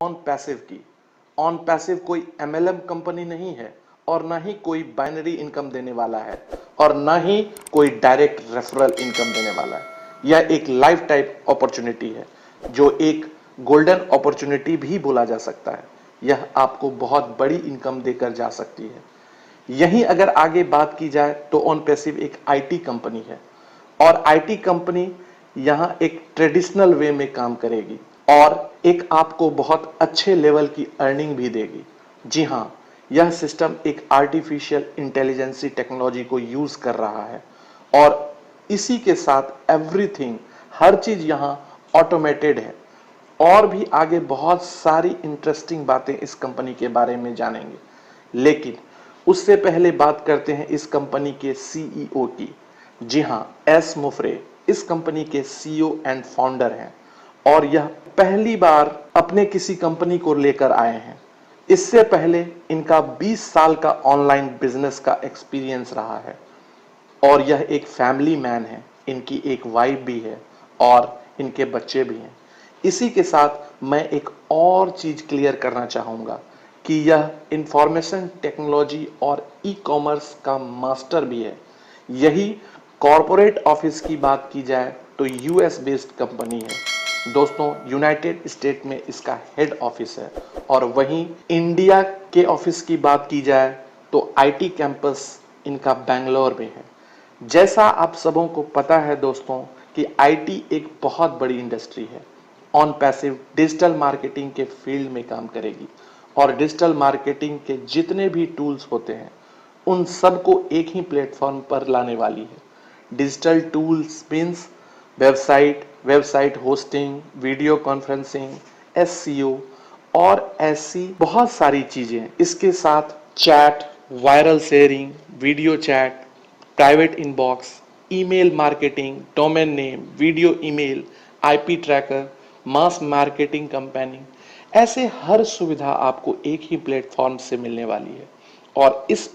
On passive की। On passive कोई MLM company नहीं है और ना ही कोई बाइनरी इनकम देने वाला है और ना ही कोई डायरेक्ट रेफरल इनकम देने वाला है। यह एक लाइफ टाइप अपॉर्चुनिटी है जो एक गोल्डन अपॉर्चुनिटी भी बोला जा सकता है। यह आपको बहुत बड़ी इनकम देकर जा सकती है। यहीं अगर आगे बात की जाए तो ऑन पैसिव एक आईटी कंपनी है और आईटी कंपनी यहां एक ट्रेडिशनल वे में काम करेगी और एक आपको बहुत अच्छे लेवल की अर्निंग भी देगी। जी हां, यह सिस्टम एक आर्टिफिशियल इंटेलिजेंसी टेक्नोलॉजी को यूज कर रहा है और इसी के साथ एवरीथिंग, हर चीज यहां ऑटोमेटेड है। और भी आगे बहुत सारी इंटरेस्टिंग बातें इस कंपनी के बारे में जानेंगे, लेकिन उससे पहले बात करते हैं इस कंपनी के सीईओ की। जी हां, एस मुफरे इस कंपनी के सीईओ एंड फाउंडर हैं और यह पहली बार अपने किसी कंपनी को लेकर आए हैं। इससे पहले इनका 20 साल का ऑनलाइन बिजनेस का एक्सपीरियंस रहा है और यह एक फैमिली मैन है। इनकी एक वाइफ भी है और इनके बच्चे भी हैं। इसी के साथ मैं एक और चीज क्लियर करना चाहूंगा कि यह इंफॉर्मेशन टेक्नोलॉजी और ई कॉमर्स का मास्टर भी है। यही कॉरपोरेट ऑफिस की बात की जाए तो यूएस बेस्ड कंपनी है दोस्तों। यूनाइटेड स्टेट में इसका हेड ऑफिस है और वहीं इंडिया के ऑफिस की बात की जाए तो आईटी कैंपस इनका बेंगलोर में है। जैसा आप सबों को पता है दोस्तों कि आईटी एक बहुत बड़ी इंडस्ट्री है। ऑन पैसिव डिजिटल मार्केटिंग के फील्ड में काम करेगी और डिजिटल मार्केटिंग के जितने भी टूल्स होते हैं उन सबको एक ही प्लेटफॉर्म पर लाने वाली है। Digital tools means website hosting, video conferencing, SEO और ऐसी बहुत सारी चीजें। इसके साथ chat, viral sharing, video chat, private inbox, email marketing, domain name, video email, IP tracker, mass marketing campaigning, ऐसे हर सुविधा आपको एक ही प्लेटफॉर्म से मिलने वाली है। और इस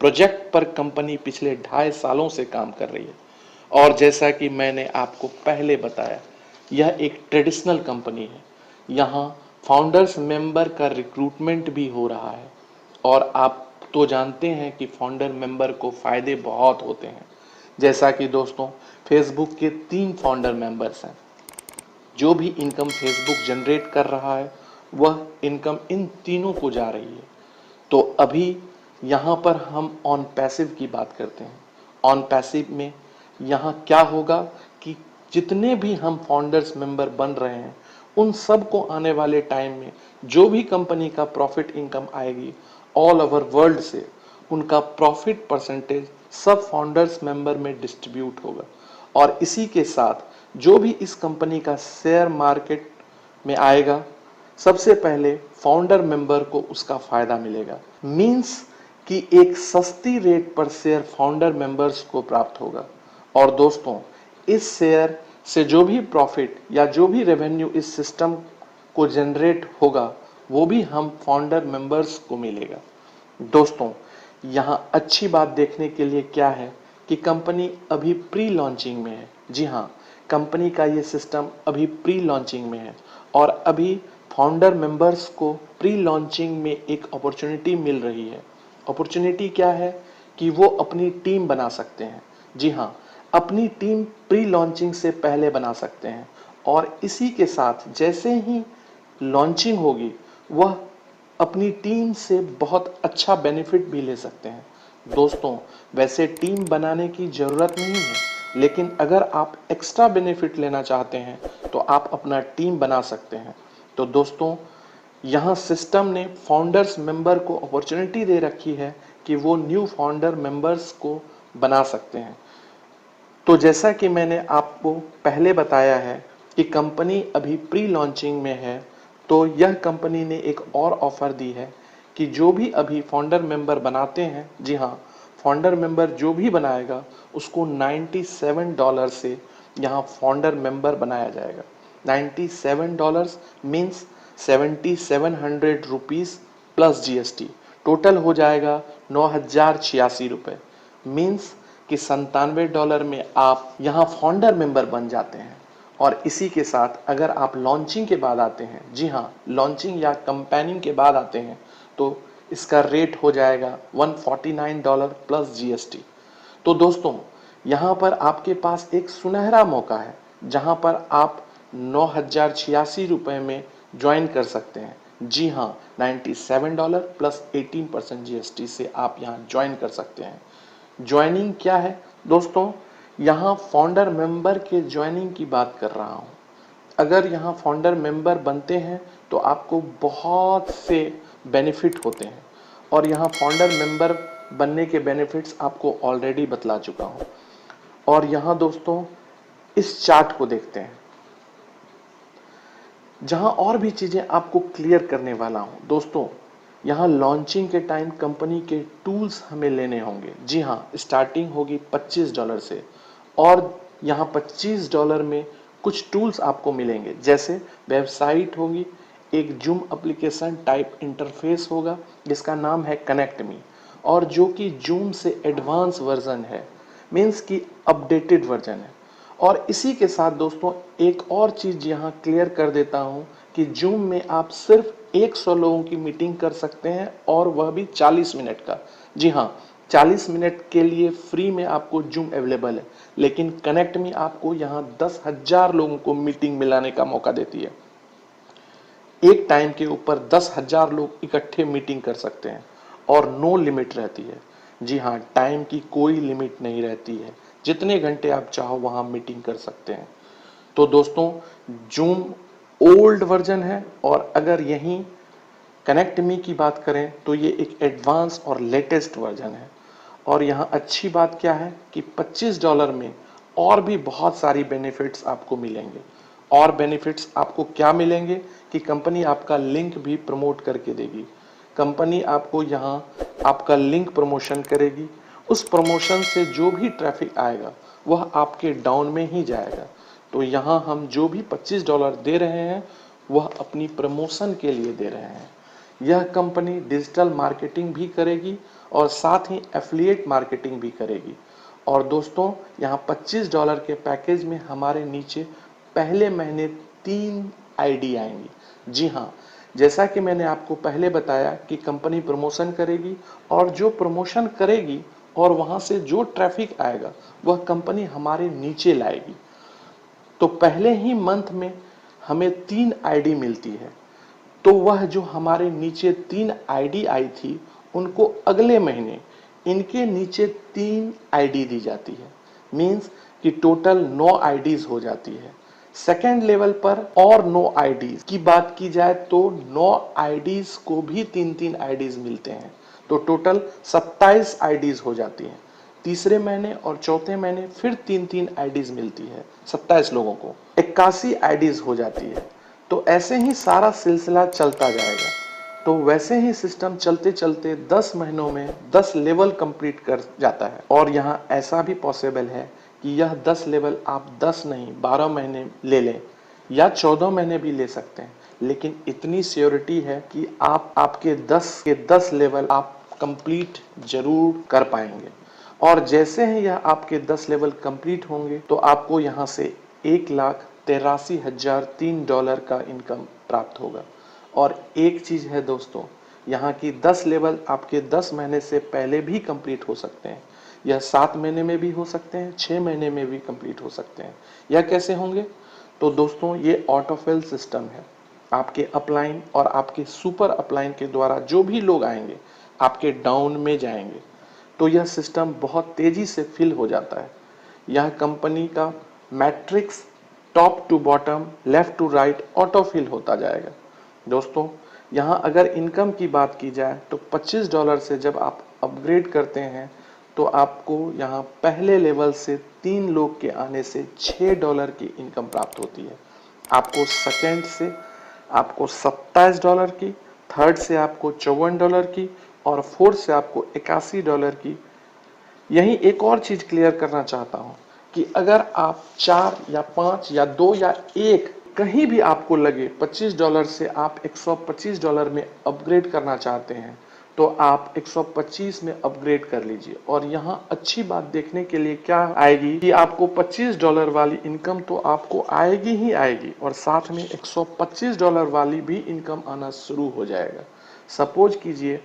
प्रोजेक्ट पर कंपनी पिछले 2.5 सालों से काम कर रही है और जैसा कि मैंने आपको पहले बताया, यह एक ट्रेडिशनल कंपनी है। यहाँ फाउंडर्स मेंबर का रिक्रूटमेंट भी हो रहा है और आप तो जानते हैं कि फाउंडर मेंबर को फायदे बहुत होते हैं। जैसा कि दोस्तों फेसबुक के 3 फाउंडर मेंबर्स हैं। जो भी इनकम फेसबुक जनरेट कर रहा है वह इनकम इन तीनों को जा रही है। तो अभी यहाँ पर हम ऑन पैसिव की बात करते हैं। ऑन पैसिव में यहाँ क्या होगा कि जितने भी हम फाउंडर्स मेंबर बन रहे हैं उन सब को आने वाले टाइम में जो भी कंपनी का प्रॉफिट इनकम आएगी ऑल ओवर वर्ल्ड से, उनका प्रॉफिट परसेंटेज सब फाउंडर्स मेंबर में डिस्ट्रीब्यूट होगा। और इसी के साथ जो भी इस कंपनी का शेयर मार्केट में आएगा सबसे पहले फाउंडर मेंबर को उसका फायदा मिलेगा। मींस कि एक सस्ती रेट पर शेयर फाउंडर मेंबर्स को प्राप्त होगा। और दोस्तों इस शेयर से जो भी प्रॉफिट या जो भी रेवेन्यू इस सिस्टम को जनरेट होगा वो भी हम फाउंडर मेंबर्स को मिलेगा। दोस्तों यहाँ अच्छी बात देखने के लिए क्या है कि कंपनी अभी प्री लॉन्चिंग में है। जी हाँ, कंपनी का ये सिस्टम अभी प्री लॉन्चिंग में है और अभी फाउंडर मेंबर्स को प्री लॉन्चिंग में एक अपॉर्चुनिटी मिल रही है। अपॉर्चुनिटी क्या है कि वो अपनी टीम बना सकते हैं। जी हाँ, अपनी टीम प्री लॉन्चिंग से पहले बना सकते हैं और इसी के साथ जैसे ही लॉन्चिंग होगी वह अपनी टीम से बहुत अच्छा बेनिफिट भी ले सकते हैं। दोस्तों वैसे टीम बनाने की ज़रूरत नहीं है, लेकिन अगर आप एक्स्ट्रा बेनिफिट लेना चाहते हैं तो आप अपना टीम बना सकते हैं। तो दोस्तों यहाँ सिस्टम ने फाउंडर्स मेंबर को अपॉर्चुनिटी दे रखी है कि वो न्यू फाउंडर मेंबर्स को बना सकते हैं। तो जैसा कि मैंने आपको पहले बताया है कि कंपनी अभी प्री लॉन्चिंग में है, तो यह कंपनी ने एक और ऑफर दी है कि जो भी अभी फाउंडर मेंबर बनाते हैं, जी हाँ, फाउंडर मेंबर जो भी बनाएगा उसको $97 से यहाँ फाउंडर मेंबर बनाया जाएगा। $97 means 7700 rupees plus GST, total हो जाएगा 9086 रुपये। मीन्स कि $97 में आप यहाँ फाउंडर मेंबर बन जाते हैं और इसी के साथ अगर आप लॉन्चिंग के बाद आते हैं, जी हाँ, लॉन्चिंग या कंपेनिंग के बाद आते हैं, तो इसका रेट हो जाएगा $149 प्लस जीएसटी। तो दोस्तों, यहाँ पर आपके पास एक सुनहरा मौका है जहाँ पर आप 9,086 रुपये में ज्वाइन कर सकते हैं। जी हाँ, $97 प्लस 18% जीएसटी से आप यहाँ ज्वाइन कर सकते हैं। ज्वाइनिंग क्या है दोस्तों? यहाँ फाउंडर मेंबर के ज्वाइनिंग की बात कर रहा हूँ। अगर यहाँ फाउंडर मेंबर बनते हैं तो आपको बहुत से बेनिफिट होते हैं, और यहाँ फाउंडर मेंबर बनने के बेनिफिट्स आपको ऑलरेडी बतला चुका हूँ। और यहाँ दोस्तों इस चार्ट को देखते हैं, जहाँ और भी चीज़ें आपको क्लियर करने वाला हूँ। दोस्तों, यहाँ लॉन्चिंग के टाइम कंपनी के टूल्स हमें लेने होंगे। जी हाँ, स्टार्टिंग होगी $25 से, और यहाँ $25 में कुछ टूल्स आपको मिलेंगे, जैसे वेबसाइट होगी, एक जूम एप्लीकेशन टाइप इंटरफेस होगा जिसका नाम है कनेक्ट मी, और जो कि जूम से एडवांस वर्जन है, मीन्स की अपडेटेड वर्जन है। और इसी के साथ दोस्तों एक और चीज़ यहाँ क्लियर कर देता हूँ कि जूम में आप सिर्फ 100 लोगों की मीटिंग कर सकते हैं, और वह भी 40 मिनट का। जी हाँ, 40 मिनट के लिए फ्री में आपको जूम अवेलेबल है, लेकिन कनेक्ट में आपको यहाँ 10,000 लोगों को मीटिंग मिलाने का मौका देती है। एक टाइम के ऊपर 10,000 लोग इकट्ठे मीटिंग कर सकते हैं, और नो लिमिट रहती है। जी हाँ, टाइम की कोई लिमिट नहीं रहती है, जितने घंटे आप चाहो वहां मीटिंग कर सकते हैं। तो दोस्तों, जूम ओल्ड वर्जन है, और अगर यहीं कनेक्ट मी की बात करें तो ये एक एडवांस और लेटेस्ट वर्जन है। और यहाँ अच्छी बात क्या है कि $25 में और भी बहुत सारी बेनिफिट्स आपको मिलेंगे। और बेनिफिट्स आपको क्या मिलेंगे कि कंपनी आपका लिंक भी प्रमोट करके देगी। कंपनी आपको यहाँ आपका लिंक प्रमोशन करेगी, उस प्रमोशन से जो भी ट्रैफिक आएगा वह आपके डाउन में ही जाएगा। तो यहाँ हम जो भी $25 दे रहे हैं वह अपनी प्रमोशन के लिए दे रहे हैं। यह कंपनी डिजिटल मार्केटिंग भी करेगी और साथ ही एफिलिएट मार्केटिंग भी करेगी। और दोस्तों, यहाँ $25 के पैकेज में हमारे नीचे पहले महीने 3 आईडी आएंगी। जी हाँ, जैसा कि मैंने आपको पहले बताया कि कंपनी प्रमोशन करेगी, और जो प्रमोशन करेगी और वहाँ से जो ट्रैफिक आएगा वह कंपनी हमारे नीचे लाएगी। तो पहले ही मंथ में हमें 3 आईडी मिलती है, तो वह जो हमारे नीचे 3 आईडी आई थी उनको अगले महीने इनके नीचे 3 आईडी दी जाती है। मीन्स कि टोटल 9 आईडीज हो जाती है। सेकेंड लेवल पर और 9 आईडीज की बात की जाए तो 9 आईडीज को भी 3-3 आईडीज मिलते हैं, तो टोटल 27 आईडीज हो जाती हैं। तीसरे महीने और चौथे महीने फिर 3-3 आईडीज मिलती है, 27 लोगों को 81 आईडीज हो जाती है। तो ऐसे ही सारा सिलसिला चलता जाएगा। तो वैसे ही सिस्टम चलते चलते 10 महीनों में 10 लेवल कंप्लीट कर जाता है। और यहाँ ऐसा भी पॉसिबल है कि यह 10 लेवल आप 10 नहीं 12 महीने ले लें, या 14 महीने भी ले सकते हैं, लेकिन इतनी श्योरिटी है कि आप आपके 10 के 10 लेवल आप कंप्लीट जरूर कर पाएंगे। और जैसे ही यह आपके 10 लेवल कंप्लीट होंगे तो आपको यहाँ से $1,83,003 का इनकम प्राप्त होगा। और एक चीज है दोस्तों, यहाँ की 10 लेवल आपके 10 महीने से पहले भी कंप्लीट हो सकते हैं, यह 7 महीने में भी हो सकते हैं, 6 महीने में भी कंप्लीट हो सकते हैं। यह कैसे होंगे? तो दोस्तों, ये ऑटोफिल सिस्टम है। आपके अपलाइन और आपके सुपर अपलाइन के द्वारा जो भी लोग आएंगे आपके डाउन में जाएंगे, तो यह सिस्टम बहुत तेजी से फिल हो जाता है। यह कंपनी का matrix top to bottom, left to right auto fill होता जाएगा। दोस्तों, यहाँ अगर इनकम की बात की जाए तो $25 से जब आप अपग्रेड करते हैं तो आपको यहाँ पहले लेवल से 3 लोग के आने से $6 की इनकम प्राप्त होती है। आपको सेकेंड से आपको $27 की, थर्ड से आपको $54 की, और फोर्थ से आपको $81 की। यही एक और चीज क्लियर करना चाहता हूं कि अगर आप 4 या 5 या 2 या 1 कहीं भी आपको लगे $25 से आप $125 में अपग्रेड करना चाहते हैं, तो आप 125 में अपग्रेड कर लीजिए। और यहाँ अच्छी बात देखने के लिए क्या आएगी कि आपको $25 वाली इनकम तो आपको आएगी ही आएगी, और साथ में $125 वाली भी इनकम आना शुरू हो जाएगा। सपोज कीजिए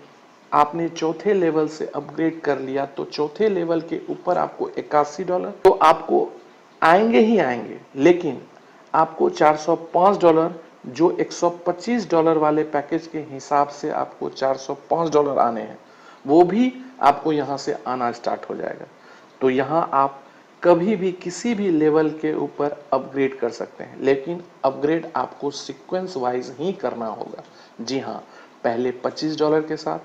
आपने चौथे लेवल से अपग्रेड कर लिया, तो चौथे लेवल के ऊपर आपको $81 तो आपको आएंगे ही आएंगे, लेकिन आपको $405 जो $125 वाले पैकेज के हिसाब से आपको $405 आने हैं, वो भी आपको यहाँ से आना स्टार्ट हो जाएगा। तो यहाँ आप कभी भी किसी भी लेवल के ऊपर अपग्रेड कर सकते हैं, लेकिन अपग्रेड आपको सीक्वेंस वाइज ही करना होगा। जी हाँ, पहले $25 के साथ,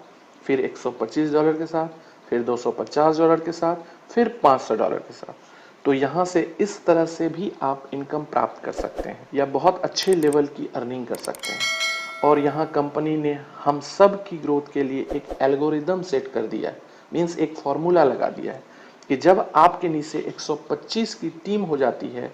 फिर $125 के साथ, फिर $250 के साथ, फिर $500 के साथ। तो यहाँ से इस तरह से भी आप इनकम प्राप्त कर सकते हैं या बहुत अच्छे लेवल की अर्निंग कर सकते हैं। और यहाँ कंपनी ने हम सब की ग्रोथ के लिए एक एल्गोरिदम सेट कर दिया है, मीन्स एक फॉर्मूला लगा दिया है कि जब आपके नीचे 125 की टीम हो जाती है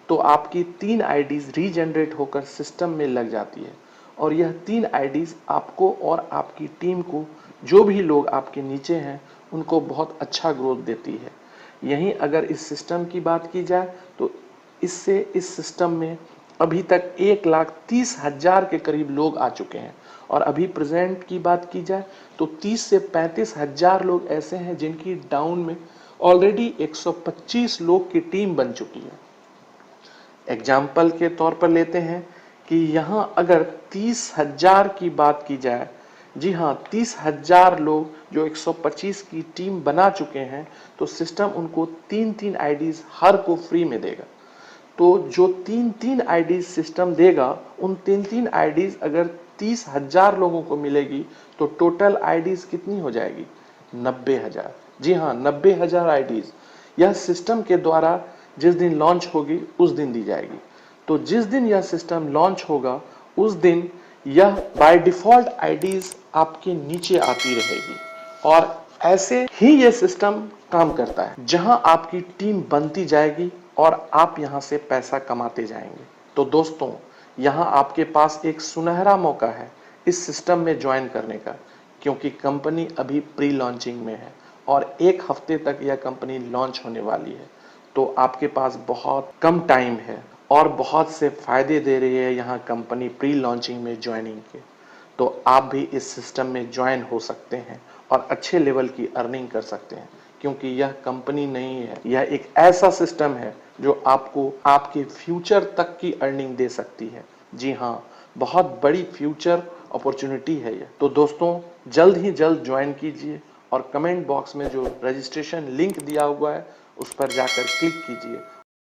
तो आपकी 3 आईडीज रीजनरेट होकर सिस्टम में लग जाती है, और यह 3 आईडीज आपको और आपकी टीम को, जो भी लोग आपके नीचे हैं, उनको बहुत अच्छा ग्रोथ देती है। यहीं अगर इस सिस्टम की बात की जाए तो इससे इस सिस्टम में अभी तक 1,30,000 के करीब लोग आ चुके हैं, और अभी प्रेजेंट की बात की जाए तो 30 से 35,000 लोग ऐसे हैं जिनकी डाउन में ऑलरेडी 125 लोग की टीम बन चुकी है। एग्जाम्पल के तौर पर लेते हैं कि यहाँ अगर 30,000 की बात की जाए, जी हाँ 30,000 लोग जो 125 की टीम बना चुके हैं, तो सिस्टम उनको 3-3 आईडीज हर को फ्री में देगा। तो जो 3-3 आईडीज सिस्टम देगा, उन 3-3 आईडीज अगर 30,000 लोगों को मिलेगी तो टोटल आईडीज कितनी हो जाएगी? 90,000। जी हाँ, 90,000 आईडीज यह सिस्टम के द्वारा जिस दिन लॉन्च होगी उस दिन दी जाएगी। तो जिस दिन यह सिस्टम लॉन्च होगा उस दिन यह बाय डिफॉल्ट आईडीज आपके नीचे आती रहेगी, और ऐसे ही यह सिस्टम काम करता है, जहां आपकी टीम बनती जाएगी और आप यहां से पैसा कमाते जाएंगे। तो दोस्तों, यहां आपके पास एक सुनहरा मौका है इस सिस्टम में ज्वाइन करने का, क्योंकि कंपनी अभी प्री लॉन्चिंग में है और 1 हफ्ते तक यह कंपनी लॉन्च होने वाली है। तो आपके पास बहुत कम टाइम है और बहुत से फायदे दे रही है यहाँ कंपनी प्री लॉन्चिंग में ज्वाइनिंग के। तो आप भी इस सिस्टम में ज्वाइन हो सकते हैं और अच्छे लेवल की अर्निंग कर सकते हैं, क्योंकि यह कंपनी नहीं है, यह एक ऐसा सिस्टम है जो आपको आपके फ्यूचर तक की अर्निंग दे सकती है। जी हाँ, बहुत बड़ी फ्यूचर अपॉर्चुनिटी है यह। तो दोस्तों, जल्द ही जल्द ज्वाइन कीजिए और कमेंट बॉक्स में जो रजिस्ट्रेशन लिंक दिया हुआ है उस पर जाकर क्लिक कीजिए